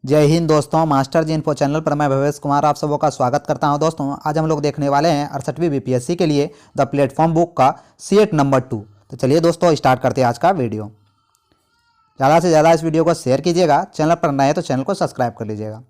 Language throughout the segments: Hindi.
जय हिंद दोस्तों, मास्टर जी इन्फो चैनल पर मैं भवेश कुमार आप सबों का स्वागत करता हूं। दोस्तों आज हम लोग देखने वाले हैं 68वीं बीपीएससी के लिए द प्लेटफॉर्म बुक का सेट नंबर 2। तो चलिए दोस्तों स्टार्ट करते हैं आज का वीडियो। ज़्यादा से ज़्यादा इस वीडियो को शेयर कीजिएगा, चैनल पर नए तो चैनल को सब्सक्राइब कर लीजिएगा।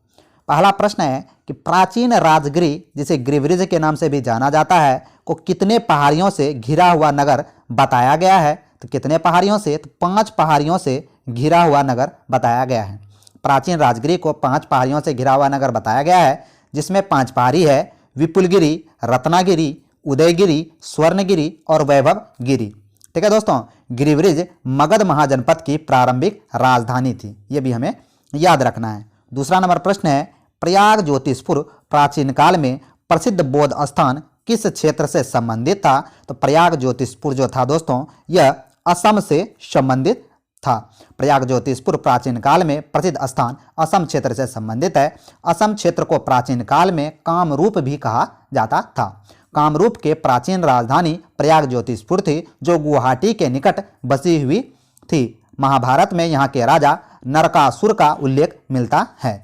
पहला प्रश्न है कि प्राचीन राजगिरी, जिसे गिरिब्रिज के नाम से भी जाना जाता है, को कितने पहाड़ियों से घिरा हुआ नगर बताया गया है? तो कितने पहाड़ियों से? तो 5 पहाड़ियों से घिरा हुआ नगर बताया गया है। प्राचीन राजगिरी को 5 पहाड़ियों से घिरा हुआ नगर बताया गया है, जिसमें 5 पहाड़ी है: विपुलगिरी, रत्नागिरी, उदयगिरी, स्वर्णगिरी और वैभवगिरी। ठीक है दोस्तों, गिरिब्रिज मगध महाजनपद की प्रारंभिक राजधानी थी, यह भी हमें याद रखना है। दूसरा नंबर प्रश्न है, प्रयाग ज्योतिषपुर प्राचीन काल में प्रसिद्ध बौद्ध स्थान किस क्षेत्र से संबंधित था? तो प्रयाग ज्योतिषपुर जो था दोस्तों, यह असम से संबंधित था। प्रयाग ज्योतिषपुर प्राचीन काल में प्रसिद्ध स्थान असम क्षेत्र से संबंधित है। असम क्षेत्र को प्राचीन काल में कामरूप भी कहा जाता था। कामरूप के प्राचीन राजधानी प्रयाग ज्योतिषपुर थी, जो गुवाहाटी के निकट बसी हुई थी। महाभारत में यहाँ के राजा नरकासुर का उल्लेख मिलता है।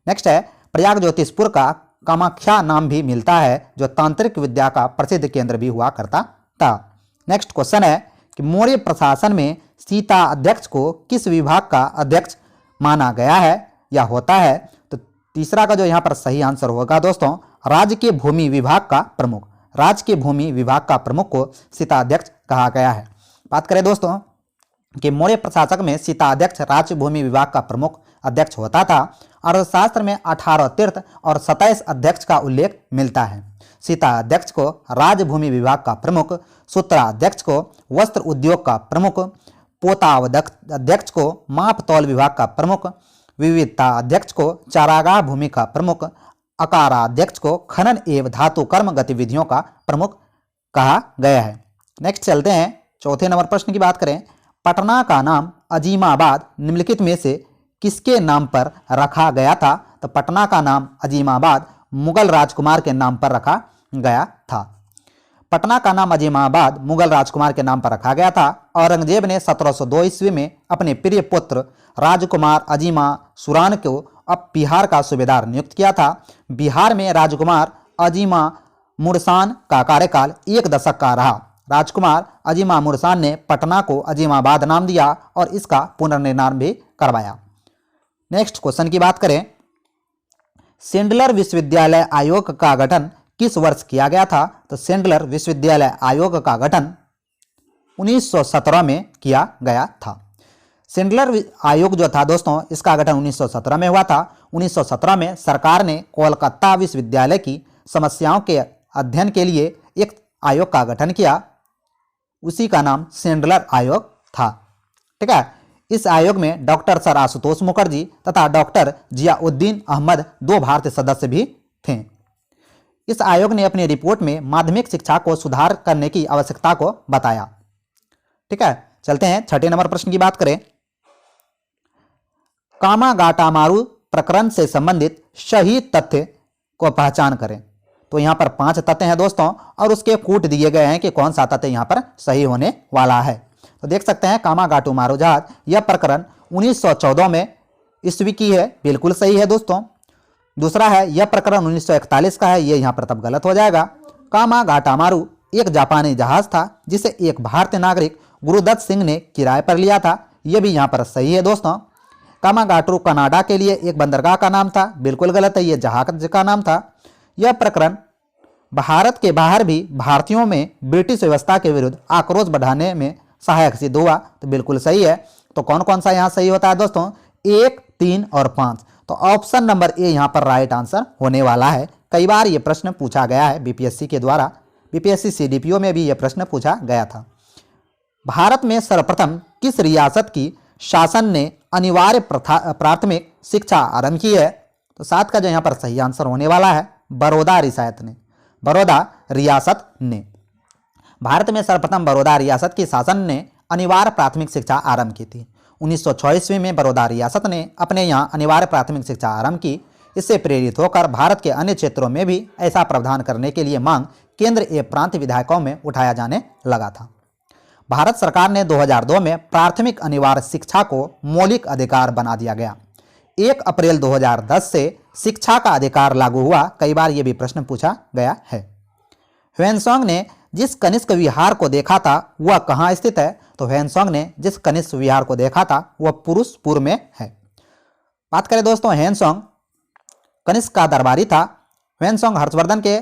नेक्स्ट है, प्रयाग ज्योतिषपुर का कामाख्या नाम भी मिलता है, जो तांत्रिक विद्या का प्रसिद्ध केंद्र भी हुआ करता था। नेक्स्ट क्वेश्चन है कि मौर्य प्रशासन में सीता अध्यक्ष को किस विभाग का अध्यक्ष माना गया है या होता है? तो तीसरा का जो यहाँ पर सही आंसर होगा दोस्तों, राज्य के भूमि विभाग का प्रमुख। राज्य के भूमि विभाग का प्रमुख को सीता अध्यक्ष कहा गया है। बात करें दोस्तों कि मौर्य प्रशासक में सीता अध्यक्ष राज्य भूमि विभाग का प्रमुख अध्यक्ष होता था। अर्थशास्त्र में 18 तीर्थ और 27 अध्यक्ष का उल्लेख मिलता है। सीता अध्यक्ष को राजभूमि विभाग का प्रमुख, सूत्रा अध्यक्ष को वस्त्र उद्योग का प्रमुख, पोता अध्यक्ष को माप तौल विभाग का प्रमुख, विविधता अध्यक्ष को चारागाह भूमि का प्रमुख, अकारा अध्यक्ष को खनन एवं धातु कर्म गतिविधियों का प्रमुख कहा गया है। नेक्स्ट चलते हैं, चौथे नंबर प्रश्न की बात करें। पटना का नाम अजीमाबाद निम्नलिखित में से किसके नाम पर रखा गया था? तो पटना का नाम अजीमाबाद मुगल राजकुमार के नाम पर रखा गया था। पटना का नाम अजीमाबाद मुगल राजकुमार के नाम पर रखा गया था। औरंगजेब ने 1702 ईस्वी में अपने प्रिय पुत्र राजकुमार अजीमा सुरान को अब बिहार का सूबेदार नियुक्त किया था। बिहार में राजकुमार अजीमा मुरसान का कार्यकाल 1 दशक का रहा। राजकुमार अजीमा मुरसान ने पटना को अजीमाबाद नाम दिया और इसका पुनर्निर्माण भी करवाया। नेक्स्ट क्वेश्चन की बात करें, सेंडलर विश्वविद्यालय आयोग का गठन किस वर्ष किया गया था? तो सेंडलर विश्वविद्यालय आयोग का गठन 1917 में किया गया था। सेंडलर आयोग जो था दोस्तों, इसका गठन 1917 में हुआ था। 1917 में सरकार ने कोलकाता विश्वविद्यालय की समस्याओं के अध्ययन के लिए एक आयोग का गठन किया, उसी का नाम सेंडलर आयोग था। ठीक है, इस आयोग में डॉक्टर सर आशुतोष मुखर्जी तथा डॉक्टर जियाउद्दीन अहमद 2 भारतीय सदस्य भी थे। इस आयोग ने अपनी रिपोर्ट में माध्यमिक शिक्षा को सुधार करने की आवश्यकता को बताया। ठीक है, चलते हैं छठे नंबर प्रश्न की बात करें। कामागाटामारू प्रकरण से संबंधित सही तथ्य को पहचान करें। तो यहाँ पर 5 तथ्य हैं दोस्तों, और उसके कूट दिए गए हैं कि कौन सा तथ्य यहाँ पर सही होने वाला है। तो देख सकते हैं, कामागाटुमारू जहाज, यह प्रकरण 1914 में ईस्वी की है, बिल्कुल सही है दोस्तों। दूसरा है, यह प्रकरण 1941 का है, ये यहाँ पर तब गलत हो जाएगा। कामागाटामारू एक जापानी जहाज था, जिसे एक भारतीय नागरिक गुरुदत्त सिंह ने किराए पर लिया था, यह भी यहाँ पर सही है दोस्तों। कामागाटू कनाडा के लिए एक बंदरगाह का नाम था, बिल्कुल गलत है, ये जहाज का नाम था। यह प्रकरण भारत के बाहर भी भारतीयों में ब्रिटिश व्यवस्था के विरुद्ध आक्रोश बढ़ाने में सहायक सिद्ध हुआ, तो बिल्कुल सही है। तो कौन कौन सा यहाँ सही होता है दोस्तों? 1, 3 और 5। तो ऑप्शन नंबर ए यहाँ पर राइट आंसर होने वाला है। कई बार ये प्रश्न पूछा गया है बीपीएससी के द्वारा, बीपीएससी सीडीपीओ में भी ये प्रश्न पूछा गया था। भारत में सर्वप्रथम किस रियासत की शासन ने अनिवार्य प्राथमिक शिक्षा आरंभ की है? तो 7 का जो यहाँ पर सही आंसर होने वाला है, बड़ौदा रियासत ने। बड़ौदा रियासत ने भारत में सर्वप्रथम बड़ौदा रियासत की शासन ने अनिवार्य प्राथमिक शिक्षा आरंभ की थी। 1906 ईस्वी में बड़ौदा रियासत ने अपने यहाँ अनिवार्य प्राथमिक शिक्षा आरंभ की। इससे प्रेरित होकर भारत के अन्य क्षेत्रों में भी ऐसा प्रावधान करने के लिए मांग केंद्र एवं प्रांत विधायकों में उठाया जाने लगा था। भारत सरकार ने 2002 में प्राथमिक अनिवार्य शिक्षा को मौलिक अधिकार बना दिया गया। 1 अप्रैल 2010 से शिक्षा का अधिकार लागू हुआ? कई बार ये भी प्रश्न पूछा गया है। ह्वेनसांग ने जिस कनिष्क विहार को देखा था वह कहाँ स्थित है? तो ह्वेनसांग ने जिस कनिष्क विहार को देखा था वह पुरुषपुर में है। बात करें दोस्तों, ह्वेनसांग कनिष्क का दरबारी था। ह्वेनसांग हर्षवर्धन के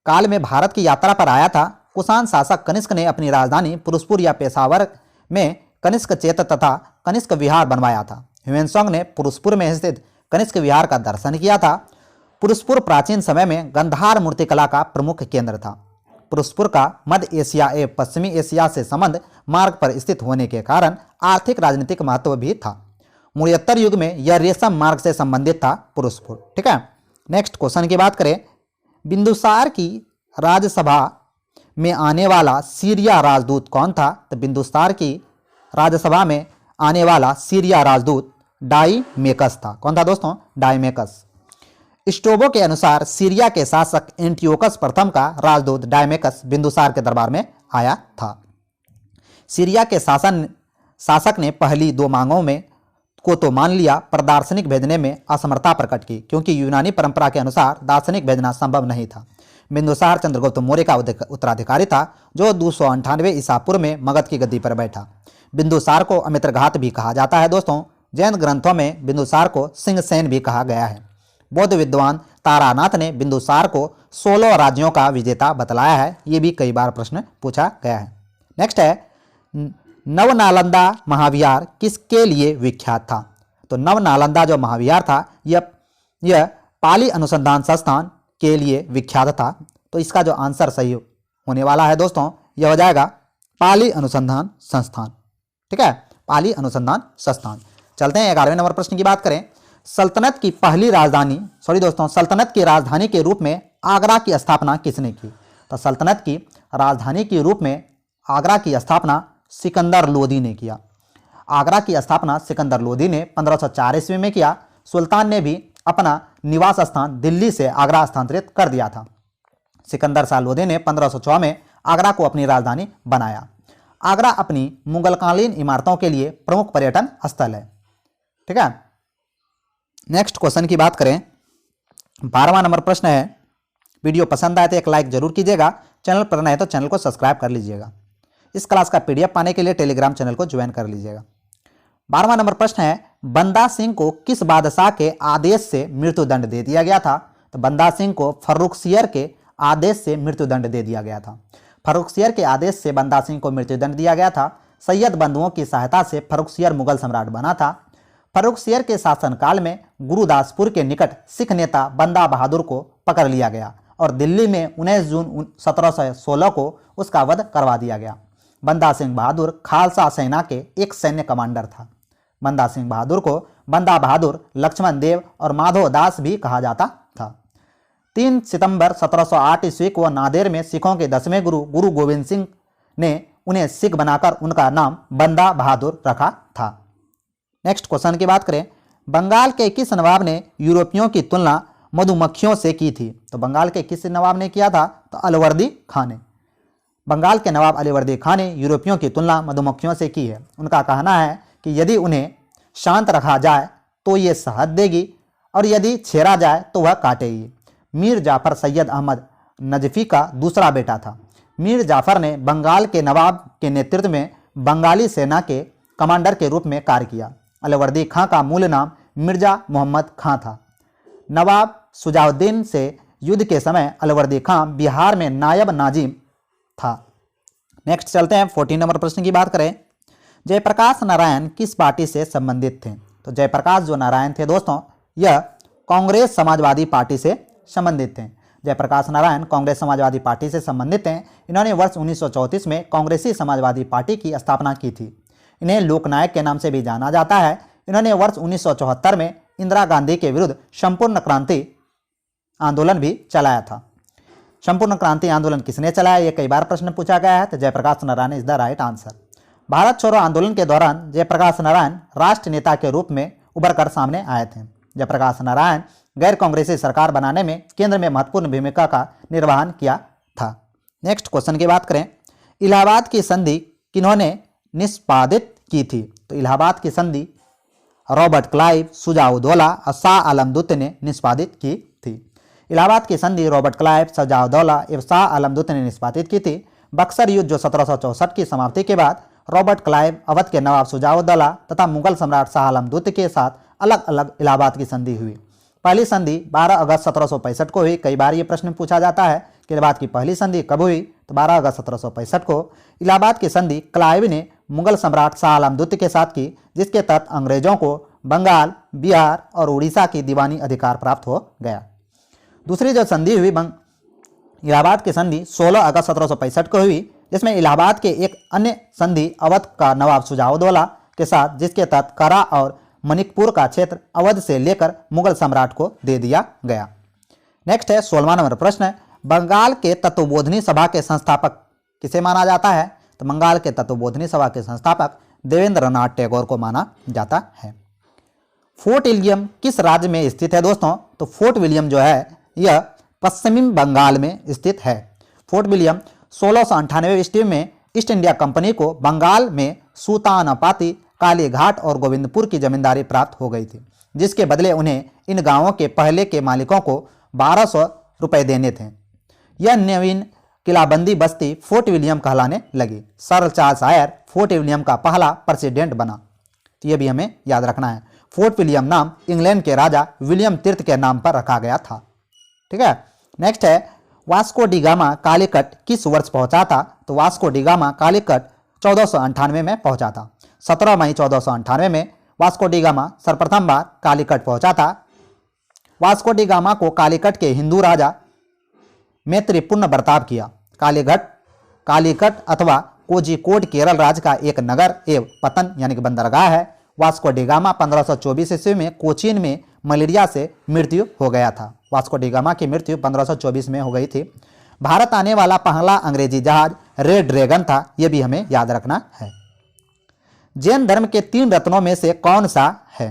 काल में भारत की यात्रा पर आया था। कुषाण शासक कनिष्क ने अपनी राजधानी पुरुषपुर या पेशावर में कनिष्क चेत तथा कनिष्क विहार बनवाया था। ह्वेनसांग ने पुरुषपुर में स्थित कनिष्क विहार का दर्शन किया था। पुरुषपुर प्राचीन समय में गंधार मूर्तिकला का प्रमुख केंद्र था। पुरुषपुर का मध्य एशिया एवं पश्चिमी एशिया से संबंध मार्ग पर स्थित होने के कारण आर्थिक राजनीतिक महत्व भी था। मूल्योत्तर युग में यह रेशम मार्ग से संबंधित था पुरुषपुर। ठीक है, नेक्स्ट क्वेश्चन की बात करें, बिंदुसार की राज्यसभा में आने वाला सीरिया राजदूत कौन था? तो बिंदुसार की राज्यसभा में आने वाला सीरिया राजदूत डाइमेकस था। कौन था दोस्तों? डाइमेकस। स्ट्रोबो के अनुसार सीरिया के शासक एंटियोकस प्रथम का राजदूत डाइमेकस बिंदुसार के दरबार में आया था। सीरिया के शासक ने पहली 2 मांगों में को तो मान लिया, पर दार्शनिक भेजने में असमर्थता प्रकट की, क्योंकि यूनानी परंपरा के अनुसार दार्शनिक भेजना संभव नहीं था। बिंदुसार चंद्रगुप्त मौर्य का उत्तराधिकारी था, जो 298 ईसा पूर्व में मगध की गद्दी पर बैठा। बिंदुसार को अमित्रघात भी कहा जाता है दोस्तों। जैन ग्रंथों में बिंदुसार को सिंहसेन भी कहा गया है। बौद्ध विद्वान तारानाथ ने बिंदुसार को 16 राज्यों का विजेता बतलाया है। ये भी कई बार प्रश्न पूछा गया है। नेक्स्ट है, नवनालंदा महाविहार किसके लिए विख्यात था? तो नवनालंदा जो महाविहार था यह पाली अनुसंधान संस्थान के लिए विख्यात था। तो इसका जो आंसर सही होने वाला है दोस्तों, यह हो जाएगा पाली अनुसंधान संस्थान। ठीक है, पाली अनुसंधान संस्थान। चलते हैं 11वें नंबर प्रश्न की बात करें। सल्तनत की राजधानी के रूप में आगरा की स्थापना किसने की? तो सल्तनत की राजधानी के रूप में आगरा की स्थापना सिकंदर लोदी ने किया। आगरा की स्थापना सिकंदर लोदी ने 1504 ईस्वी में किया। सुल्तान ने भी अपना निवास स्थान दिल्ली से आगरा स्थानांतरित कर दिया था। सिकंदर शाह लोदी ने 1506 में आगरा को अपनी राजधानी बनाया। आगरा अपनी मुगलकालीन इमारतों के लिए प्रमुख पर्यटन स्थल है। ठीक है, नेक्स्ट क्वेश्चन की बात करें। 12वां नंबर प्रश्न है, वीडियो पसंद आए तो एक लाइक जरूर कीजिएगा, चैनल पर नए तो चैनल को सब्सक्राइब कर लीजिएगा। इस क्लास का पीडीएफ पाने के लिए टेलीग्राम चैनल को ज्वाइन कर लीजिएगा। 12वां नंबर प्रश्न है, बंदा सिंह को किस बादशाह के आदेश से मृत्युदंड दे दिया गया था? तो बंदा सिंह को फर्रुखसियर के आदेश से मृत्युदंड दे दिया गया था। फर्रुखसियर के आदेश से बंदा सिंह को मृत्युदंड दिया गया था। सैयद बंधुओं की सहायता से फर्रुखसियर मुगल सम्राट बना था। फर्रुखसियर के शासनकाल में गुरुदासपुर के निकट सिख नेता बंदा बहादुर को पकड़ लिया गया और दिल्ली में 19 जून 1716 को उसका वध करवा दिया गया। बंदा सिंह बहादुर खालसा सेना के एक सैन्य कमांडर था। बंदा सिंह बहादुर को बंदा बहादुर, लक्ष्मण देव और माधव दास भी कहा जाता था। 3 सितंबर 1708 ईस्वी को नांदेड़ में सिखों के 10वें गुरु गोविंद सिंह ने उन्हें सिख बनाकर उनका नाम बंदा बहादुर रखा था। नेक्स्ट क्वेश्चन की बात करें, बंगाल के किस नवाब ने यूरोपियों की तुलना मधुमक्खियों से की थी? तो बंगाल के किस नवाब ने किया था? तो अलवर्दी खान ने। बंगाल के नवाब अलवर्दी खान ने यूरोपियों की तुलना मधुमक्खियों से की है। उनका कहना है कि यदि उन्हें शांत रखा जाए तो ये शहद देगी और यदि छेड़ा जाए तो वह काटेगी। मीर जाफर सैयद अहमद नजफी का दूसरा बेटा था। मीर जाफर ने बंगाल के नवाब के नेतृत्व में बंगाली सेना के कमांडर के रूप में कार्य किया। अलवर्दी खां का मूल नाम मिर्जा मोहम्मद खां था। नवाब सुजाउद्दीन से युद्ध के समय अलवर्दी खां बिहार में नायब नाजिम था। नेक्स्ट चलते हैं 14 नंबर प्रश्न की बात करें। जयप्रकाश नारायण किस पार्टी से संबंधित थे? तो जयप्रकाश जो नारायण थे दोस्तों, यह कांग्रेस समाजवादी पार्टी से संबंधित थे। जयप्रकाश नारायण कांग्रेस समाजवादी पार्टी से संबंधित हैं। इन्होंने वर्ष 1934 में कांग्रेसी समाजवादी पार्टी की स्थापना की थी। इन्हें लोकनायक के नाम से भी जाना जाता है। इन्होंने वर्ष 1974 में इंदिरा गांधी के विरुद्ध संपूर्ण क्रांति आंदोलन भी चलाया था। संपूर्ण क्रांति आंदोलन किसने चलाया, ये कई बार प्रश्न पूछा गया है। तो Jayaprakash Narayan is the right answer. Bharat छोड़ो आंदोलन के दौरान जयप्रकाश नारायण राष्ट्र नेता के रूप में उभर कर सामने आए थे। जयप्रकाश नारायण गैर कांग्रेसी सरकार बनाने में केंद्र में महत्वपूर्ण भूमिका का निर्वहन किया था। नेक्स्ट क्वेश्चन की बात करें, इलाहाबाद की संधि किन्होंने निष्पादित की थी? तो इलाहाबाद की संधि रॉबर्ट क्लाइव, शुजा-उद-दौला और शाह आलम दुत ने निष्पादित की थी। इलाहाबाद की संधि रॉबर्ट क्लाइव, शुजा-उद-दौला एवं शाह आलम दुत ने निष्पादित की थी। बक्सर युद्ध जो 1764 की समाप्ति के बाद रॉबर्ट क्लाइव, अवध के नवाब शुजा-उद-दौला तथा मुगल सम्राट शाह आलम दुत के साथ अलग अलग इलाहाबाद की संधि हुई। पहली संधि 12 अगस्त 1765 को हुई। कई बार ये प्रश्न पूछा जाता है कि इलाहाबाद की पहली संधि कब हुई, तो 12 अगस्त 1765 को। इलाहाबाद की संधि क्लाइव ने मुगल सम्राट शाह आलम दुत के साथ की, जिसके तहत अंग्रेजों को बंगाल, बिहार और उड़ीसा की दीवानी अधिकार प्राप्त हो गया। दूसरी जो संधि हुई इलाहाबाद की संधि 16 अगस्त 1765 को हुई, जिसमें इलाहाबाद के एक अन्य संधि अवध का नवाब शुजा-उद-दौला के साथ, जिसके तहत करा और मणिकपुर का क्षेत्र अवध से लेकर मुगल सम्राट को दे दिया गया। नेक्स्ट है 16वां नंबर प्रश्न, बंगाल के तत्वबोधिनी सभा के संस्थापक किसे माना जाता है, तो बंगाल के तत्वबोधिनी सभा के संस्थापक देवेंद्रनाथ टैगोर को माना जाता है। फोर्ट विलियम किस राज्य में स्थित है दोस्तों, तो फोर्ट विलियम जो है यह पश्चिमी बंगाल में स्थित है। फोर्ट विलियम 1698 ईस्वी में ईस्ट इंडिया कंपनी को बंगाल में सुल्तानापाती, कालीघाट और गोविंदपुर की जमींदारी प्राप्त हो गई थी, जिसके बदले उन्हें इन गांवों के पहले के मालिकों को 1200 रुपये देने थे। यह नवीन किलाबंदी बस्ती फोर्ट विलियम कहलाने लगी। Sir Charles Eyre Fort William का पहला प्रेसिडेंट बना, तो यह भी हमें याद रखना है। फोर्ट विलियम नाम इंग्लैंड के राजा विलियम तृतीय के नाम पर रखा गया था। ठीक है। नेक्स्ट है वास्को डी गामा कालीकट किस वर्ष पहुंचा था, तो वास्को डी गामा कालीकट 1498 में पहुंचा था। 17 मई 1498 में वास्को डी गामा सर्वप्रथम बार कालीकट पहुंचा था। वास्को डी गामा को कालीकट के हिंदू राजा मैत्रीपूर्ण बर्ताव किया। कालीकट अथवा कोझिकोड केरल राज्य का एक नगर एवं पतन यानी कि बंदरगाह है। वास्को डी गामा 1524 ईस्वी में कोचीन में मलेरिया से मृत्यु हो गया था। वास्को डी गामा की मृत्यु 1524 में हो गई थी। भारत आने वाला पहला अंग्रेजी जहाज रेड ड्रैगन था, यह भी हमें याद रखना है। जैन धर्म के 3 रत्नों में से कौन सा है,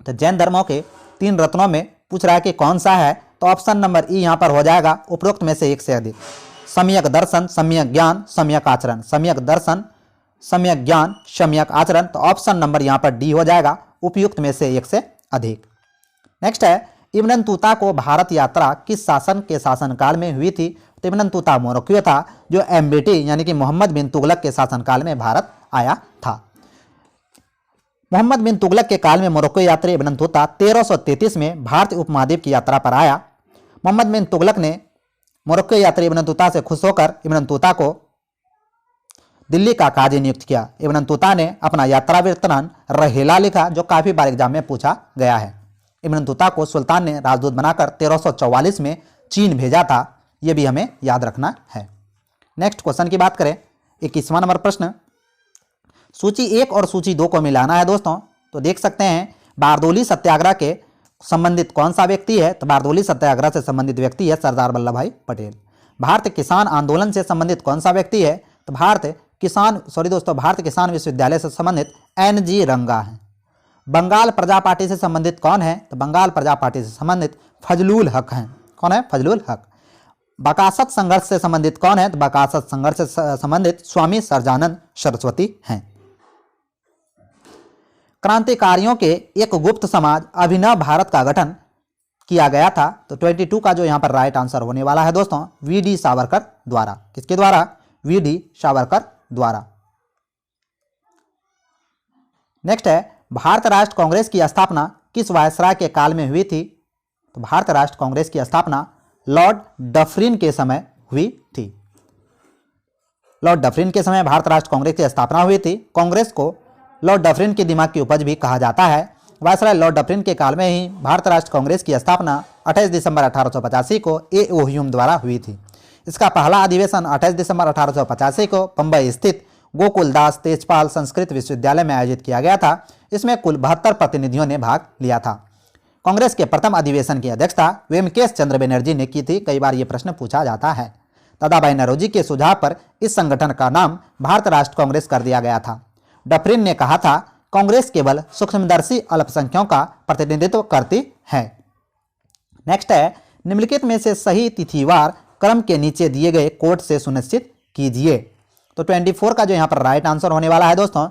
तो जैन धर्मों के 3 रत्नों में पूछ रहा है कि कौन सा है, तो ऑप्शन नंबर ई यहाँ पर हो जाएगा उपरोक्त में से एक से अधिक। सम्यक दर्शन, सम्यक ज्ञान, सम्यक आचरण। सम्यक दर्शन, सम्यक ज्ञान, सम्यक आचरण, तो ऑप्शन नंबर यहाँ पर डी हो जाएगा उपयुक्त में से एक से अधिक। नेक्स्ट है इब्न बतूता को भारत यात्रा किस शासन के शासनकाल में हुई थी, तो इब्न बतूता मोरक्को था, जो एमबीटी यानी कि मोहम्मद बिन तुगलक के शासनकाल में भारत आया था। मोहम्मद बिन तुगलक के काल में मोरक्को यात्री इब्न बतूता 1333 में भारतीय उपमहाद्वीप की यात्रा पर आया। मोहम्मद बिन तुगलक ने मोरक्को यात्री इब्न बतूता से खुश होकर इब्न बतूता को दिल्ली का काजी नियुक्त किया। इब्न बतूता ने अपना यात्रा वृत्तांत रहेला लिखा, जो काफी बार एग्जाम में पूछा गया है। इब्न बतूता को सुल्तान ने राजदूत बनाकर 1344 में चीन भेजा था, यह भी हमें याद रखना है। नेक्स्ट क्वेश्चन की बात करें, 21वां नंबर प्रश्न, सूची 1 और सूची 2 को मिलाना है दोस्तों। तो देख सकते हैं बारदोली सत्याग्रह के संबंधित कौन सा व्यक्ति है, तो बारदोली सत्याग्रह से संबंधित व्यक्ति है सरदार वल्लभ भाई पटेल। भारतीय किसान आंदोलन से संबंधित कौन सा व्यक्ति है, तो भारतीय किसान विश्वविद्यालय से संबंधित NG रंगा है। बंगाल प्रजा पार्टी से संबंधित कौन है, तो बंगाल प्रजा पार्टी से संबंधित फजलुल हक हैं। कौन है, फजलुल हक। बकासत संघर्ष से संबंधित कौन है, तो बकासत संघर्ष से संबंधित स्वामी सरजानंद सरस्वती हैं। क्रांतिकारियों के एक गुप्त समाज अभिनव भारत का गठन किया गया था, तो 22 का जो यहाँ पर राइट आंसर होने वाला है दोस्तों VD सावरकर द्वारा। किसके द्वारा, VD सावरकर द्वारा। नेक्स्ट है भारत राष्ट्र कांग्रेस की स्थापना किस वायसराय के काल में हुई थी, तो भारत राष्ट्र कांग्रेस की स्थापना लॉर्ड डफरिन के समय हुई थी। लॉर्ड डफरिन के समय भारत राष्ट्र कांग्रेस की स्थापना हुई थी। कांग्रेस को लॉर्ड डफरिन के दिमाग की उपज भी कहा जाता है। वायसराय लॉर्ड डफरिन के काल में ही भारत राष्ट्र कांग्रेस की स्थापना 28 दिसंबर 1885 को A.O. ह्यूम द्वारा हुई थी। इसका पहला अधिवेशन 28 दिसंबर 1885 को बंबई स्थित गोकुलदास तेजपाल संस्कृत विश्वविद्यालय में आयोजित किया गया था। इसमें कुल 72 प्रतिनिधियों ने भाग लिया था। कांग्रेस के प्रथम अधिवेशन की अध्यक्षता वेंकटेश चंद्र बनर्जी ने की थी। कई बार ये प्रश्न पूछा जाता है। दादाभाई नौरोजी के सुझाव पर इस संगठन का नाम भारत राष्ट्र कांग्रेस कर दिया गया था। डफरिन ने कहा था कांग्रेस केवल सूक्ष्मदर्शी अल्पसंख्यकों का प्रतिनिधित्व करती है। नेक्स्ट है निम्नलिखित में से सही तिथिवार क्रम के नीचे दिए गए कोड से सुनिश्चित कीजिए। तो 24 का जो यहाँ पर राइट आंसर होने वाला है दोस्तों,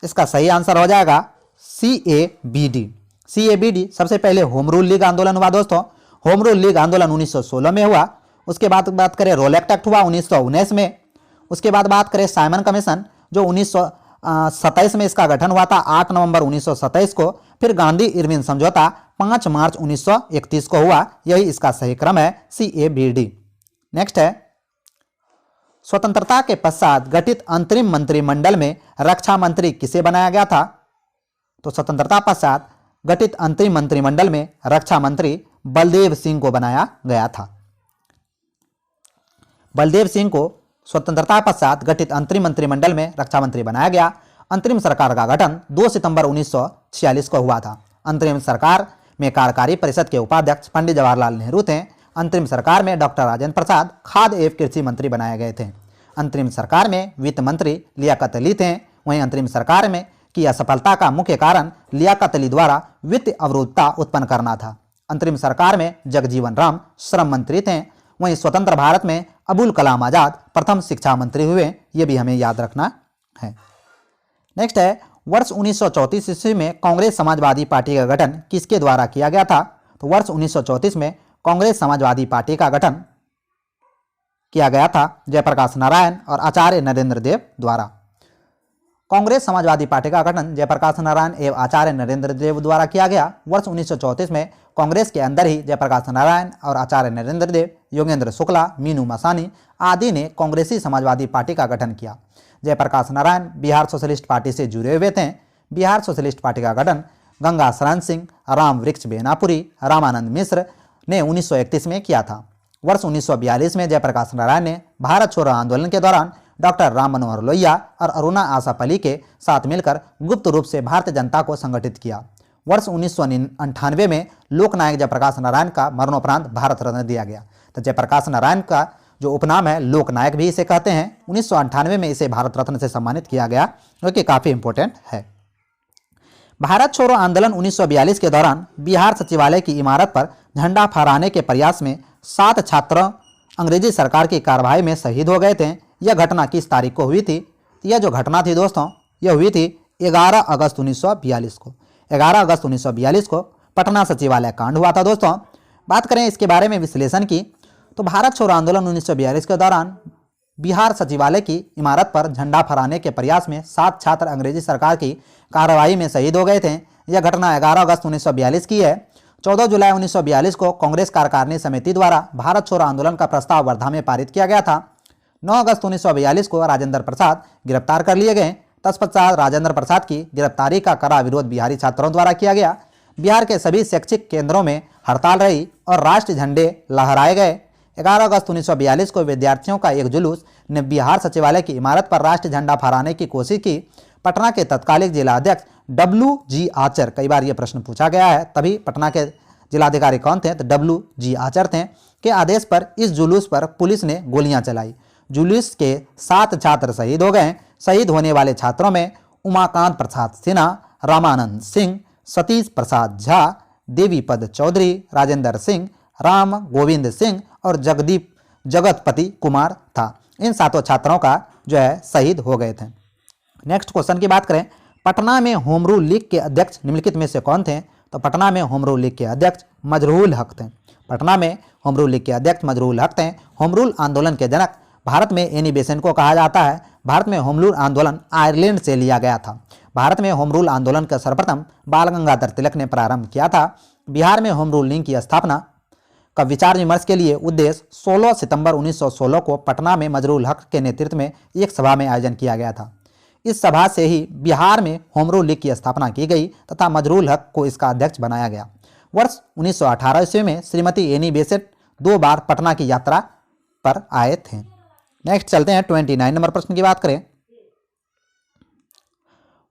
इसका सही आंसर हो जाएगा CABD। CABD सबसे पहले होम रूल लीग आंदोलन हुआ दोस्तों। होम रूल लीग आंदोलन 1916 में हुआ। उसके बाद बात करें रोलेक्ट एक्ट हुआ 1919 में। उसके बाद बात करें साइमन कमीशन जो 1927 में इसका गठन हुआ था 8 नवंबर 1927 को। फिर गांधी इरविन समझौता 5 मार्च 1931 को हुआ। यही इसका सही क्रम है CABD। नेक्स्ट है स्वतंत्रता के पश्चात गठित अंतरिम मंत्रिमंडल में रक्षा मंत्री किसे बनाया गया था? तो स्वतंत्रता पश्चात गठित अंतरिम मंत्रिमंडल में रक्षा मंत्री बलदेव सिंह को बनाया गया था। बलदेव सिंह को स्वतंत्रता पश्चात गठित अंतरिम मंत्रिमंडल में रक्षा मंत्री बनाया गया। अंतरिम सरकार का गठन 2 सितंबर 1946 को हुआ था। अंतरिम सरकार में कार्यकारी परिषद के उपाध्यक्ष पंडित जवाहरलाल नेहरू थे। अंतरिम सरकार में डॉक्टर राजेंद्र प्रसाद खाद्य एवं कृषि मंत्री बनाए गए थे। अंतरिम सरकार में वित्त मंत्री लियाकत अली थे। वहीं अंतरिम सरकार में की असफलता का मुख्य कारण लियाकत अली द्वारा वित्त अवरुद्धता उत्पन्न करना था। अंतरिम सरकार में जगजीवन राम श्रम मंत्री थे। वहीं स्वतंत्र भारत में अबुल कलाम आजाद प्रथम शिक्षा मंत्री हुए। ये भी हमें याद रखना है। नेक्स्ट है वर्ष 1934 ईस्वी में कांग्रेस समाजवादी पार्टी का गठन किसके द्वारा किया गया था? तो वर्ष 1934 में कांग्रेस समाजवादी पार्टी का गठन किया गया था जयप्रकाश नारायण और आचार्य नरेंद्र देव द्वारा। कांग्रेस समाजवादी पार्टी का गठन जयप्रकाश नारायण एवं आचार्य नरेंद्र देव द्वारा किया गया। वर्ष 1934 में कांग्रेस के अंदर ही जयप्रकाश नारायण और आचार्य नरेंद्र देव, योगेंद्र शुक्ला, मीनू मसानी आदि ने कांग्रेसी समाजवादी पार्टी का गठन किया। जयप्रकाश नारायण बिहार सोशलिस्ट पार्टी से जुड़े हुए थे। बिहार सोशलिस्ट पार्टी का गठन गंगा शरण सिंह, राम वृक्ष बेनापुरी, रामानंद मिश्र ने 1931 में किया था। वर्ष 1942 में जयप्रकाश नारायण ने भारत छोड़ो आंदोलन के दौरान डॉक्टर राम मनोहर लोहिया और अरुणा आसफ अली के साथ मिलकर गुप्त रूप से भारतीय जनता को संगठित किया। वर्ष 1998 में लोकनायक जयप्रकाश नारायण का मरणोपरांत भारत रत्न दिया गया। तो जयप्रकाश नारायण का जो उपनाम है लोकनायक भी इसे कहते हैं। 1998 में इसे भारत रत्न से सम्मानित किया गया, जो कि काफ़ी इंपॉर्टेंट है। भारत छोड़ो आंदोलन 1942 के दौरान बिहार सचिवालय की इमारत पर झंडा फहराने के प्रयास में 7 छात्र अंग्रेजी सरकार की कार्रवाई में शहीद हो गए थे। यह घटना किस तारीख को हुई थी? यह जो घटना थी दोस्तों यह हुई थी 11 अगस्त 1942 को। 11 अगस्त 1942 को पटना सचिवालय कांड हुआ था दोस्तों। बात करें इसके बारे में विश्लेषण की तो भारत छोड़ो आंदोलन 1942 के दौरान बिहार सचिवालय की इमारत पर झंडा फहराने के प्रयास में 7 छात्र अंग्रेजी सरकार की कार्रवाई में शहीद हो गए थे। यह घटना 11 अगस्त 1942 की है। 14 जुलाई 1942 को कांग्रेस कार्यकारिणी समिति द्वारा भारत छोड़ो आंदोलन का प्रस्ताव वर्धा में पारित किया गया था। 9 अगस्त 1942 को राजेंद्र प्रसाद गिरफ्तार कर लिए गए। तत्पश्चात राजेंद्र प्रसाद की गिरफ्तारी का कड़ा विरोध बिहारी छात्रों द्वारा किया गया। बिहार के सभी शैक्षिक केंद्रों में हड़ताल रही और राष्ट्रीय झंडे लहराए गए। 11 अगस्त 1942 को विद्यार्थियों का एक जुलूस ने बिहार सचिवालय की इमारत पर राष्ट्रीय झंडा फहराने की कोशिश की। पटना के तत्कालीन जिलाध्यक्ष WG आचर, कई बार यह प्रश्न पूछा गया है, तभी पटना के जिलाधिकारी कौन थे? तो WG आचर थे, के आदेश पर इस जुलूस पर पुलिस ने गोलियां चलाई। जुलूस के 7 छात्र शहीद हो गए। शहीद होने वाले छात्रों में उमाकांत प्रसाद सिन्हा, रामानंद सिंह, सतीश प्रसाद झा, देवीपद चौधरी, राजेंद्र सिंह, राम गोविंद सिंह और जगतपति कुमार था। इन 7 छात्रों का जो है शहीद हो गए थे। नेक्स्ट क्वेश्चन की बात करें, पटना में होम रूल लीग के अध्यक्ष निम्नलिखित में से कौन थे? तो पटना में होम रूल लीग के अध्यक्ष मजरूल हक थे। पटना में होम रूल लीग के अध्यक्ष मजरूल हक थे। होम रूल आंदोलन के जनक भारत में एनी बेसेंट को कहा जाता है। भारत में होम रूल आंदोलन आयरलैंड से लिया गया था। भारत में होम रूल आंदोलन का सर्वप्रथम बाल गंगाधर तिलक ने प्रारंभ किया था। बिहार में होम रूल लीग की स्थापना का विचार विमर्श के लिए उद्देश्य 16 सितंबर 1916 को पटना में मजरूल हक के नेतृत्व में एक सभा में आयोजन किया गया था। इस सभा से ही बिहार में होम रूल लीग की स्थापना की गई तथा मजरूल हक को इसका अध्यक्ष बनाया गया। वर्ष 1918 ईस्वी में श्रीमती एनी बेसेंट 2 बार पटना की यात्रा पर आए थे। नेक्स्ट चलते हैं 29 नंबर प्रश्न की बात करें।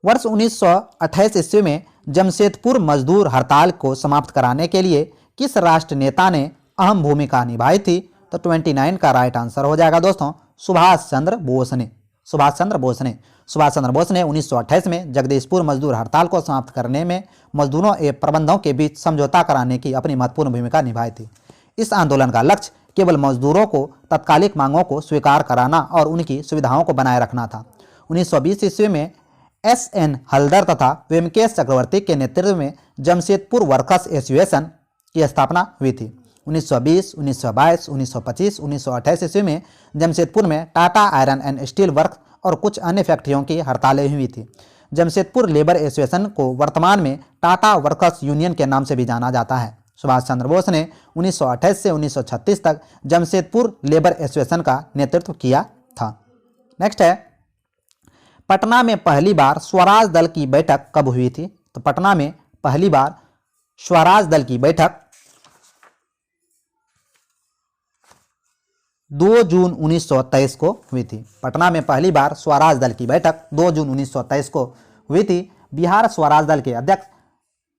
वर्ष 1928 ईस्वी में जमशेदपुर मजदूर हड़ताल को समाप्त कराने के लिए किस राष्ट्र नेता ने अहम भूमिका निभाई थी? तो 29 का राइट आंसर हो जाएगा दोस्तों सुभाष चंद्र बोस ने। सुभाष चंद्र बोस ने 1928 में जगदीशपुर मजदूर हड़ताल को समाप्त करने में मजदूरों एवं प्रबंधकों के बीच समझौता कराने की अपनी महत्वपूर्ण भूमिका निभाई थी। इस आंदोलन का लक्ष्य केवल मजदूरों को तत्कालिक मांगों को स्वीकार कराना और उनकी सुविधाओं को बनाए रखना था। 1920 ईस्वी में एस.एन. हल्दर तथा व्यंकटेश चक्रवर्ती के नेतृत्व में जमशेदपुर वर्कर्स एसोसिएशन की स्थापना हुई थी। 1920, 1922, 1925, 1928 ईस्वी में जमशेदपुर में Tata iron and steel work और कुछ अन्य फैक्ट्रियों की हड़तालें हुई थी। जमशेदपुर लेबर एसोसिएशन को वर्तमान में टाटा वर्कर्स यूनियन के नाम से भी जाना जाता है। सुभाष चंद्र बोस ने 1928 से 1936 तक जमशेदपुर लेबर एसोसिएशन का नेतृत्व किया था। नेक्स्ट है, पटना में पहली बार स्वराज दल की बैठक कब हुई थी? तो पटना में पहली बार स्वराज दल की बैठक 2 जून 1923 को हुई थी। पटना में पहली बार स्वराज दल की बैठक 2 जून 1923 को हुई थी। बिहार स्वराज दल के अध्यक्ष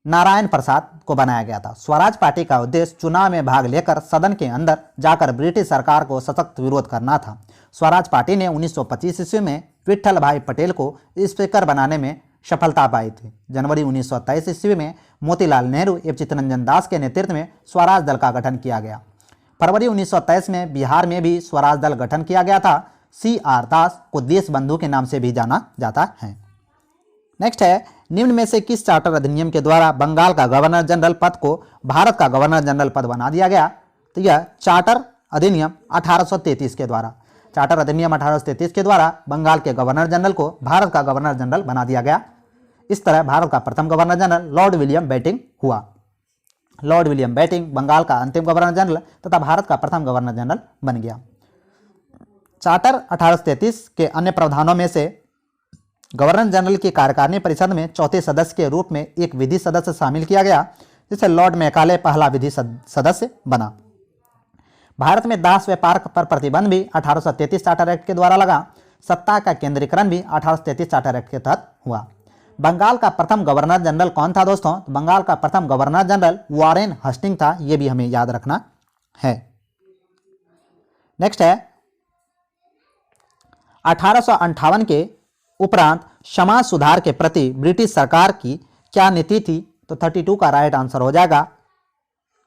नारायण प्रसाद को बनाया गया था। स्वराज पार्टी का उद्देश्य चुनाव में भाग लेकर सदन के अंदर जाकर ब्रिटिश सरकार को सशक्त विरोध करना था। स्वराज पार्टी ने 1925 ईस्वी में विट्ठल भाई पटेल को स्पीकर बनाने में सफलता पाई थी। जनवरी 1923 ईस्वी में मोतीलाल नेहरू एवं चित्तरंजन दास के नेतृत्व में स्वराज दल का गठन किया गया। फरवरी 1923 में बिहार में भी स्वराज दल गठन किया गया था। C.R. दास को देश बंधु के नाम से भी जाना जाता है। नेक्स्ट है, निम्न में से किस चार्टर अधिनियम के द्वारा बंगाल का गवर्नर जनरल पद को भारत का गवर्नर जनरल पद बना दिया गया? तो यह चार्टर अधिनियम 1833 के द्वारा, चार्टर अधिनियम 1833 के द्वारा बंगाल के गवर्नर जनरल को भारत का गवर्नर जनरल बना दिया गया। इस तरह भारत का प्रथम governor general Lord William Bentinck हुआ। लॉर्ड विलियम बेंटिंक बंगाल का अंतिम गवर्नर जनरल तथा भारत का प्रथम गवर्नर जनरल बन गया। चार्टर 1833 के अन्य प्रावधानों में से गवर्नर जनरल की कार्यकारिणी परिषद में चौथे सदस्य के रूप में एक विधि सदस्य शामिल किया गया, जिससे लॉर्ड मैकाले पहला विधि सदस्य बना। भारत में दास व्यापार पर प्रतिबंध भी 1833 चार्टर एक्ट के द्वारा लगा। सत्ता का केंद्रीकरण भी 1833 चार्टर एक्ट के तहत हुआ। बंगाल का प्रथम गवर्नर जनरल कौन था दोस्तों? बंगाल का प्रथम गवर्नर जनरल वॉरेन हस्टिंग था। यह भी हमें याद रखना है। नेक्स्ट है, 1858 के उपरांत समाज सुधार के प्रति ब्रिटिश सरकार की क्या नीति थी? तो 32 का राइट आंसर हो जाएगा,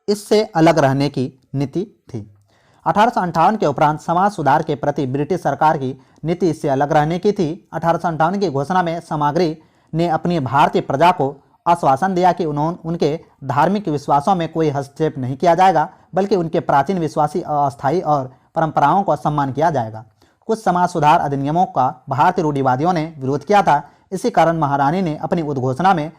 इससे अलग रहने की नीति थी। 1858 के उपरांत समाज सुधार के प्रति ब्रिटिश सरकार की नीति इससे अलग रहने की थी। 1858 की घोषणा में सामग्री ने अपनी भारतीय प्रजा को आश्वासन दिया कि उनके धार्मिक विश्वासों में कोई हस्तक्षेप नहीं किया जाएगा, बल्कि उनके प्राचीन विश्वासी अस्थायी और परंपराओं का सम्मान किया जाएगा। कुछ समाज सुधार अधिनियमों का भारतीय रूढ़िवादियों ने विरोध किया था। इसी कारण महारानी ने अपनी उद्घोषणा में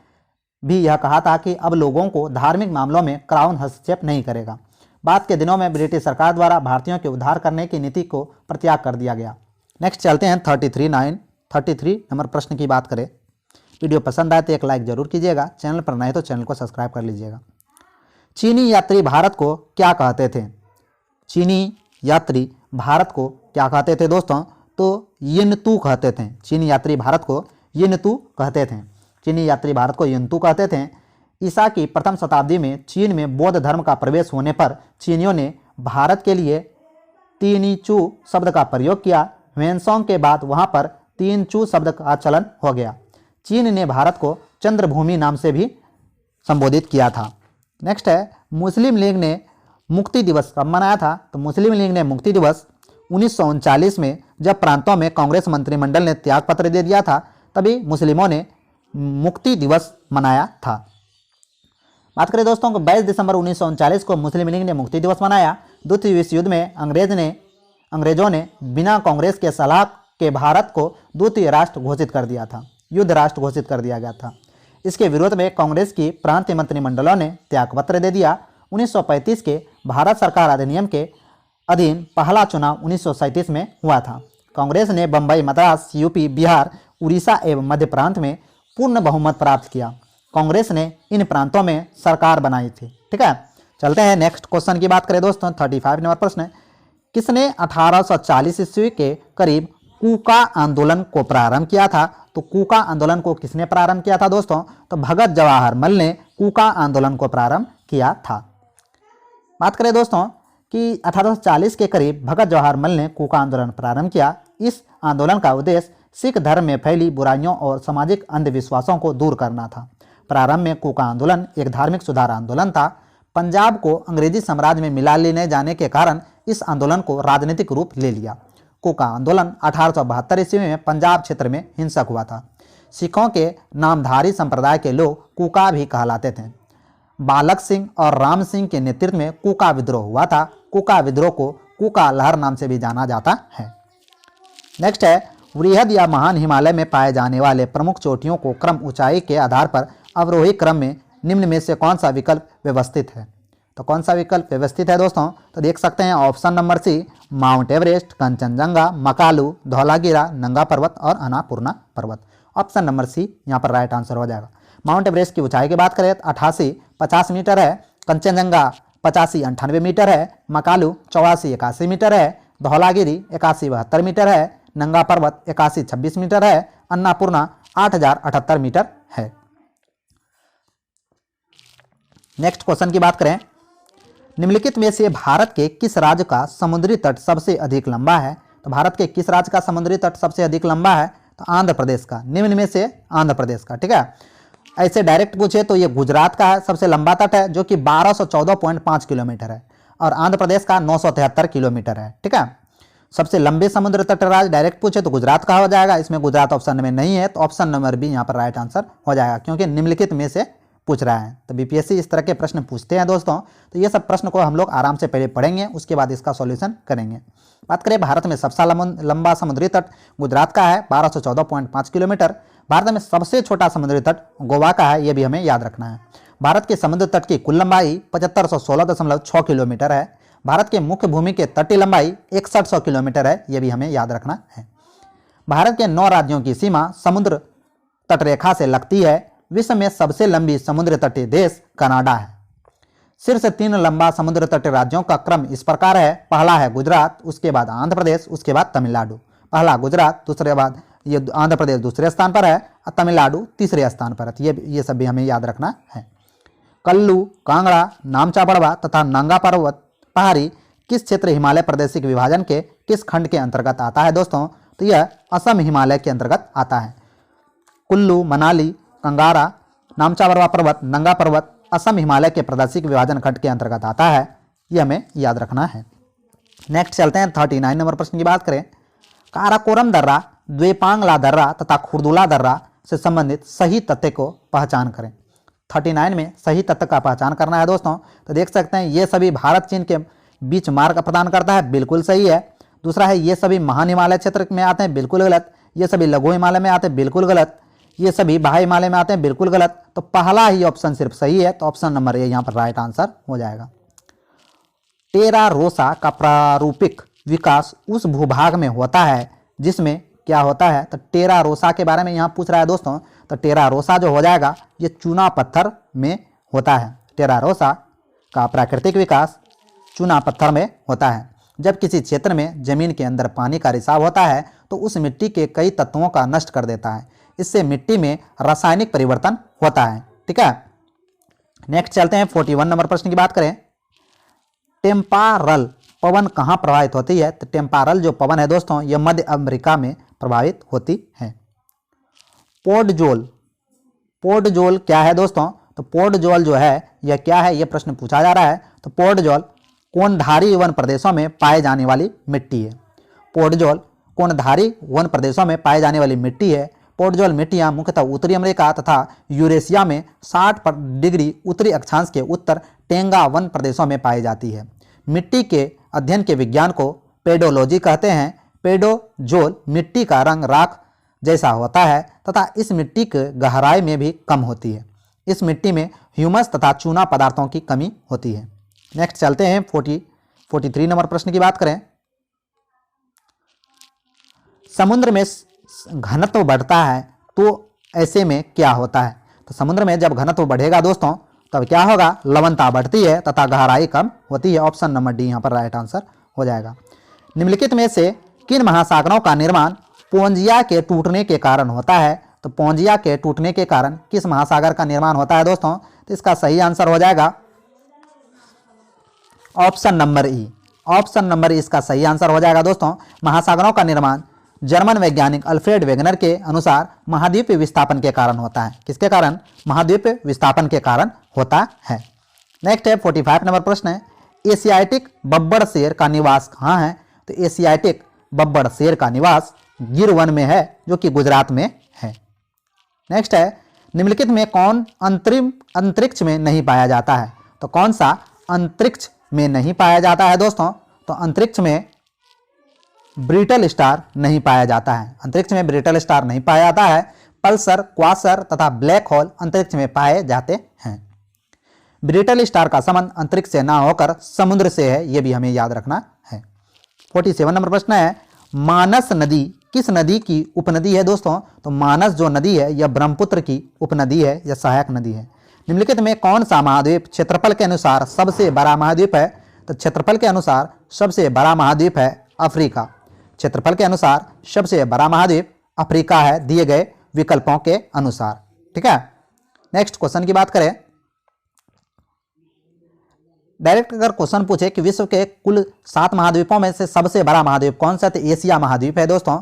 भी यह कहा था कि अब लोगों को धार्मिक मामलों में क्राउन हस्तक्षेप नहीं करेगा। बाद के दिनों में ब्रिटिश सरकार द्वारा भारतीयों के उद्धार करने की नीति को परित्याग कर दिया गया। नेक्स्ट चलते हैं 33 नंबर प्रश्न की बात करें। वीडियो पसंद आए तो एक लाइक जरूर कीजिएगा, चैनल पर नए तो चैनल को सब्सक्राइब कर लीजिएगा। चीनी यात्री भारत को क्या कहते थे? चीनी यात्री भारत को क्या कहते थे दोस्तों? तो यिनतू कहते थे। चीनी यात्री भारत को यिनतू कहते थे। चीनी यात्री भारत को यिनतू कहते थे। ईसा की प्रथम शताब्दी में चीन में बौद्ध धर्म का प्रवेश होने पर चीनियों ने भारत के लिए तीनिचू शब्द का प्रयोग किया। ह्वेनसोंग के बाद वहां पर तीनचू शब्द का चलन हो गया। चीन ने भारत को चंद्रभूमि नाम से भी संबोधित किया था। नेक्स्ट है, मुस्लिम लीग ने मुक्ति दिवस कब मनाया था? तो मुस्लिम लीग ने मुक्ति दिवस 1939 में, जब प्रांतों में कांग्रेस मंत्रिमंडल ने त्यागपत्र दे दिया था, तभी मुस्लिमों ने मुक्ति दिवस मनाया था। बात करें दोस्तों को 22 दिसंबर 1939 को मुस्लिम लीग ने मुक्ति दिवस मनाया। द्वितीय विश्व युद्ध में अंग्रेजों ने बिना कांग्रेस के सलाह के भारत को द्वितीय राष्ट्र घोषित कर दिया था, युद्ध राष्ट्र घोषित कर दिया गया था। इसके विरोध में कांग्रेस की प्रांतीय मंत्रिमंडलों ने त्यागपत्र दे दिया। 1935 के भारत सरकार अधिनियम के अधीन पहला चुनाव 1937 में हुआ था। कांग्रेस ने बंबई, मद्रास, यूपी, बिहार, उड़ीसा एवं मध्य प्रांत में पूर्ण बहुमत प्राप्त किया। कांग्रेस ने इन प्रांतों में सरकार बनाई थी। ठीक है, चलते हैं नेक्स्ट क्वेश्चन की बात करें दोस्तों। 35 नंबर प्रश्न है, किसने 1840 ईस्वी के करीब कूका आंदोलन को प्रारंभ किया था? तो कूका आंदोलन को किसने प्रारंभ किया था दोस्तों? तो भगत जवाहर मल ने कूका आंदोलन को प्रारंभ किया था। बात करें दोस्तों कि 1840 के करीब भगत जवाहर मल ने कूका आंदोलन प्रारंभ किया। इस आंदोलन का उद्देश्य सिख धर्म में फैली बुराइयों और सामाजिक अंधविश्वासों को दूर करना था। प्रारंभ में कूका आंदोलन एक धार्मिक सुधार आंदोलन था। पंजाब को अंग्रेजी साम्राज्य में मिला लेने जाने के कारण इस आंदोलन को राजनीतिक रूप ले लिया। कूका आंदोलन 1872 ईस्वी में पंजाब क्षेत्र में हिंसक हुआ था। सिखों के नामधारी संप्रदाय के लोग कूका भी कहलाते थे। बालक सिंह और राम सिंह के नेतृत्व में कूका विद्रोह हुआ था। कूका विद्रोह को कूका लहर नाम से भी जाना जाता है। नेक्स्ट है, वृहद या महान हिमालय में पाए जाने वाले प्रमुख चोटियों को क्रम ऊंचाई के आधार पर अवरोही क्रम में निम्न में से कौन सा विकल्प व्यवस्थित है? तो कौन सा विकल्प व्यवस्थित है दोस्तों? तो देख सकते हैं option number C, Mount Everest, Kanchenjunga, Makalu, Dhaulagiri, Nanga Parbat और अन्नपूर्णा पर्वत। ऑप्शन नंबर सी यहाँ पर राइट आंसर हो जाएगा। माउंट एवरेस्ट की ऊंचाई की बात करें तो 88-50 मीटर है, कंचनजंगा 85-98 मीटर है, मकालू 84-81 मीटर है, धौलागिरी 81-72 मीटर है, नंगा पर्वत 81-26 मीटर है, अन्नपूर्णा 8078 मीटर है। नेक्स्ट क्वेश्चन की बात करें, निम्नलिखित में से भारत के किस राज्य का समुद्री तट सबसे अधिक लंबा है? तो भारत के किस राज्य का समुद्री तट सबसे अधिक लंबा है? तो आंध्र प्रदेश का, निम्न में से आंध्र प्रदेश का। ठीक है, ऐसे डायरेक्ट पूछे तो ये गुजरात का है, सबसे लंबा तट है जो कि 1214.5 किलोमीटर है, और आंध्र प्रदेश का 973 किलोमीटर है। ठीक है, सबसे लंबे समुद्र तट राज्य डायरेक्ट पूछे तो गुजरात का हो जाएगा। इसमें गुजरात ऑप्शन में नहीं है, तो ऑप्शन नंबर बी यहाँ पर राइट आंसर हो जाएगा, क्योंकि निम्नलिखित में से पूछ रहा है। तो बीपीएससी इस तरह के प्रश्न पूछते हैं दोस्तों। तो ये सब प्रश्न को हम लोग आराम से पहले पढ़ेंगे, उसके बाद इसका सॉल्यूशन करेंगे। बात करें भारत में सबसे लंबा समुद्री तट गुजरात का है 1214.5 किलोमीटर। भारत में सबसे छोटा समुद्री तट गोवा का है, ये भी हमें याद रखना है। भारत के समुद्र तट की कुल लंबाई 7516.6 किलोमीटर है। भारत के मुख्य भूमि के तटीय लंबाई 6100 किलोमीटर है, ये भी हमें याद रखना है। भारत के 9 राज्यों की सीमा समुद्र तटरेखा से लगती है। विश्व में सबसे लंबी समुद्र तटीय देश कनाडा है। शीर्ष 3 लंबा समुद्र तटीय राज्यों का क्रम इस प्रकार है, पहला है गुजरात, उसके बाद आंध्र प्रदेश, उसके बाद तमिलनाडु। पहला गुजरात, दूसरे बाद ये आंध्र प्रदेश दूसरे स्थान पर है, और तमिलनाडु तीसरे स्थान पर है। ये सब भी हमें याद रखना है। कल्लू, कांगड़ा, नामचा बड़वा तथा नंगा पर्वत पहाड़ी किस क्षेत्र हिमालय प्रदेशिक विभाजन के किस खंड के अंतर्गत आता है दोस्तों? तो यह असम हिमालय के अंतर्गत आता है। कुल्लू, मनाली, कंगारा, नामचा बड़वा पर्वत, नंगा पर्वत असम हिमालय के प्रादेशिक विभाजन खंड के अंतर्गत आता है, यह हमें याद रखना है। नेक्स्ट चलते हैं 39 नंबर प्रश्न की बात करें। काराकोरम दर्रा, द्वेपांगला दर्रा तथा खुरदुला दर्रा से संबंधित सही तथ्य को पहचान करें। 39 में सही तथ्य का पहचान करना है दोस्तों। तो देख सकते हैं ये सभी भारत चीन के बीच मार्ग प्रदान करता है, बिल्कुल सही है। दूसरा है ये सभी महान हिमालय क्षेत्र में आते हैं, बिल्कुल गलत। ये सभी लघु हिमालय में आते हैं, बिल्कुल गलत। ये सभी बाह्य हिमालय में आते हैं, बिल्कुल गलत। तो पहला ही ऑप्शन सिर्फ सही है, तो ऑप्शन नंबर ए यहाँ पर राइट आंसर हो जाएगा। टेरा रोसा का प्रारूपिक विकास उस भूभाग में होता है जिसमें क्या होता है? तो टेरा रोसा के बारे में यहाँ पूछ रहा है दोस्तों। तो टेरा रोसा जो हो जाएगा ये चूना पत्थर में होता है। टेरा रोसा का प्राकृतिक विकास चूना पत्थर में होता है। जब किसी क्षेत्र में जमीन के अंदर पानी का रिसाव होता है तो उस मिट्टी के कई तत्वों का नष्ट कर देता है। इससे मिट्टी में रासायनिक परिवर्तन होता है। ठीक है, नेक्स्ट चलते हैं 41 नंबर प्रश्न की बात करें। टेम्पारल पवन कहाँ प्रभावित होती है? तो टेम्पारल जो पवन है दोस्तों यह मध्य अमेरिका में प्रभावित होती है। पोर्टजोल क्या है दोस्तों? तो पोर्टजोल जो है यह क्या है, यह प्रश्न पूछा जा रहा है। तो पोर्टजोल कोणधारी वन प्रदेशों में पाए जाने वाली मिट्टी है। पोर्टजोल कोणधारी वन प्रदेशों में पाए जाने वाली मिट्टी है। पोर्टजोल मिट्टियाँ मुख्यतः उत्तरी अमेरिका तथा यूरेशिया में 60 डिग्री उत्तरी अक्षांश के उत्तर टेंगा वन प्रदेशों में पाई जाती है। मिट्टी के अध्ययन के विज्ञान को पेडोलॉजी कहते हैं। पेडोजोल मिट्टी का रंग राख जैसा होता है तथा इस मिट्टी की गहराई में भी कम होती है। इस मिट्टी में ह्यूमस तथा चूना पदार्थों की कमी होती है। नेक्स्ट चलते हैं 43 नंबर प्रश्न की बात करें। समुद्र में घनत्व बढ़ता है तो ऐसे में क्या होता है? तो समुद्र में जब घनत्व बढ़ेगा दोस्तों तब क्या होगा? लवणता बढ़ती है तथा गहराई कम होती है। ऑप्शन नंबर डी यहाँ पर राइट आंसर हो जाएगा। निम्नलिखित में से किन महासागरों का निर्माण पोंजिया के टूटने के कारण होता है? तो पोंजिया के टूटने के कारण किस महासागर का निर्माण होता है दोस्तों? तो इसका सही आंसर हो जाएगा ऑप्शन नंबर ई। ऑप्शन नंबर ई इसका सही आंसर हो जाएगा दोस्तों। महासागरों का निर्माण जर्मन वैज्ञानिक अल्फ्रेड वेगनर के अनुसार महाद्वीप विस्थापन के कारण होता है। किसके कारण? महाद्वीप विस्थापन के कारण होता है। नेक्स्ट है 45 नंबर प्रश्न है। एशियाटिक बब्बर शेर का निवास कहाँ है? तो एशियाटिक बब्बर शेर का निवास गिर वन में है जो कि गुजरात में है। नेक्स्ट है निम्नलिखित में कौन अंतरिक्ष में नहीं पाया जाता है। तो कौन सा अंतरिक्ष में नहीं पाया जाता है दोस्तों। तो अंतरिक्ष में ब्रिटल स्टार नहीं पाया जाता है। अंतरिक्ष में ब्रिटल स्टार नहीं पाया जाता है। पल्सर, क्वासर तथा ब्लैक होल अंतरिक्ष में पाए जाते हैं। ब्रिटल स्टार का संबंध अंतरिक्ष से ना होकर समुद्र से है, यह भी हमें याद रखना है। 47 नंबर प्रश्न है मानस नदी किस नदी की उपनदी है दोस्तों। तो मानस जो नदी है यह ब्रह्मपुत्र की उपनदी है, यह सहायक नदी है। निम्नलिखित में कौन सा महाद्वीप क्षेत्रफल के अनुसार सबसे बड़ा महाद्वीप है। तो क्षेत्रफल के अनुसार सबसे बड़ा महाद्वीप है अफ्रीका। क्षेत्रफल के अनुसार सबसे बड़ा महाद्वीप अफ्रीका है, दिए गए विकल्पों के अनुसार। ठीक है, नेक्स्ट क्वेश्चन की बात करें। डायरेक्ट अगर क्वेश्चन पूछे कि विश्व के कुल 7 महाद्वीपों में से सबसे बड़ा महाद्वीप कौन सा, तो एशिया महाद्वीप है दोस्तों।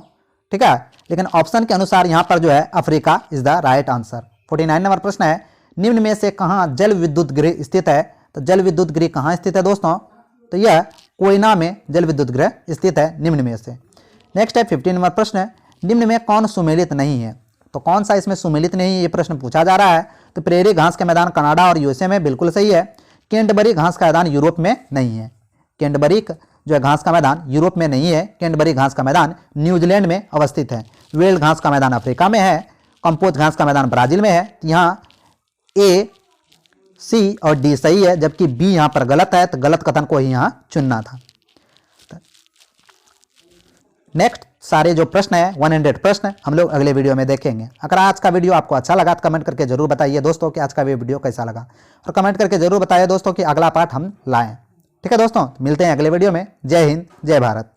ठीक है, लेकिन ऑप्शन के अनुसार यहां पर जो है Africa is the right answer. 49 number प्रश्न है निम्न में से कहां जल विद्युत गृह स्थित है। तो जल विद्युत गृह कहां स्थित है दोस्तों। तो यह कोयना में जल विद्युत गृह स्थित है निम्न में से। नेक्स्ट है 50 नंबर प्रश्न है निम्न में कौन सुमेलित नहीं है। तो कौन सा इसमें सुमेलित नहीं है, ये प्रश्न पूछा जा रहा है। तो प्रेरी घास का मैदान कनाडा और यूएसए में, बिल्कुल सही है। कैंटरबरी घास का मैदान यूरोप में नहीं है। कैंटरबरी जो है घास का मैदान यूरोप में नहीं है। कैंटरबरी घास का मैदान न्यूजीलैंड में अवस्थित है। वेल्ड घास का मैदान अफ्रीका में है। कंपोज घास का मैदान ब्राजील में है। यहाँ ए, सी और डी सही है, जबकि बी यहाँ पर गलत है, तो गलत कथन को ही यहाँ चुनना था। नेक्स्ट सारे जो प्रश्न है 100 प्रश्न हम लोग अगले वीडियो में देखेंगे। अगर आज का वीडियो आपको अच्छा लगा तो कमेंट करके जरूर बताइए दोस्तों कि आज का वीडियो कैसा लगा, और कमेंट करके जरूर बताइए दोस्तों कि अगला पार्ट हम लाएं। ठीक है दोस्तों, मिलते हैं अगले वीडियो में। जय हिंद, जय भारत।